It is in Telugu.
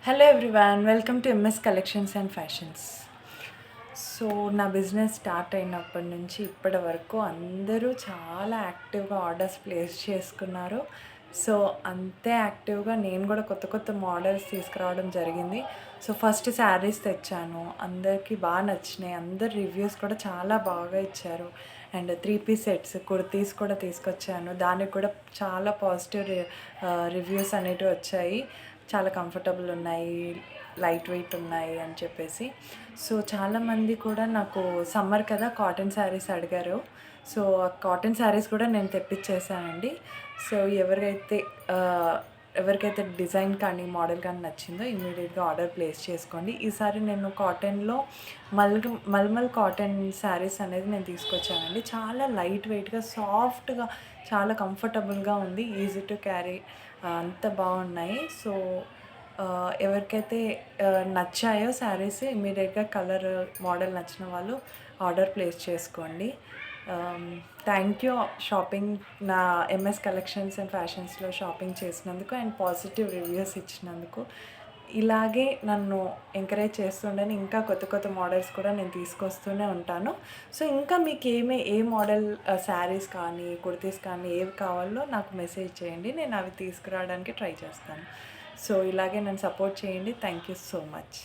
Hello everyone, welcome to MS collections and fashions. So నా బిజినెస్ స్టార్ట్ అయినప్పటి నుంచి ఇప్పటి వరకు అందరూ చాలా యాక్టివ్గా ఆర్డర్స్ ప్లేస్ చేసుకున్నారు. సో అంతే యాక్టివ్గా నేను కూడా కొత్త కొత్త మోడల్స్ తీసుకురావడం జరిగింది. సో ఫస్ట్ శారీస్ తెచ్చాను, అందరికీ బాగా నచ్చినాయి. అందరు రివ్యూస్ కూడా చాలా బాగా ఇచ్చారు. అండ్ 3 పీస్ సెట్స్ కుర్తీస్ కూడా తీసుకొచ్చాను, దానికి కూడా చాలా పాజిటివ్ రివ్యూస్ అనేటివి వచ్చాయి. చాలా కంఫర్టబుల్ ఉన్నాయి, లైట్ వెయిట్ ఉన్నాయి అని చెప్పేసి. సో చాలామంది కూడా నాకు సమ్మర్ కదా కాటన్ శారీస్ అడిగారు. సో ఆ కాటన్ శారీస్ కూడా నేను తెప్పించేసానండి. సో ఎవరికైతే డిజైన్ కానీ మోడల్ కానీ నచ్చిందో ఇమ్మీడియట్గా ఆర్డర్ ప్లేస్ చేసుకోండి. ఈసారి నేను కాటన్లో మల్మల్ కాటన్ శారీస్ అనేది నేను తీసుకొచ్చానండి. చాలా లైట్ వెయిట్గా, సాఫ్ట్గా, చాలా కంఫర్టబుల్గా ఉంది, ఈజీ టు క్యారీ, అంత బాగున్నాయి. సో ఎవరికైతే నచ్చాయో శారీస్ ఇమ్మీడియట్గా కలర్ మోడల్ నచ్చిన వాళ్ళు ఆర్డర్ ప్లేస్ చేసుకోండి. థ్యాంక్ యూ షాపింగ్, నా ఎంఎస్ కలెక్షన్స్ అండ్ ఫ్యాషన్స్లో షాపింగ్ చేసినందుకు అండ్ పాజిటివ్ రివ్యూస్ ఇచ్చినందుకు. ఇలాగే నన్ను ఎంకరేజ్ చేస్తుండని ఇంకా కొత్త కొత్త మోడల్స్ కూడా నేను తీసుకొస్తూనే ఉంటాను. సో ఇంకా మీకు ఏ మోడల్ శారీస్ కానీ కుర్తీస్ కానీ ఏవి కావాలో నాకు మెసేజ్ చేయండి, నేను అవి తీసుకురావడానికి ట్రై చేస్తాను. సో ఇలాగే నన్ను సపోర్ట్ చేయండి. Thank you so much.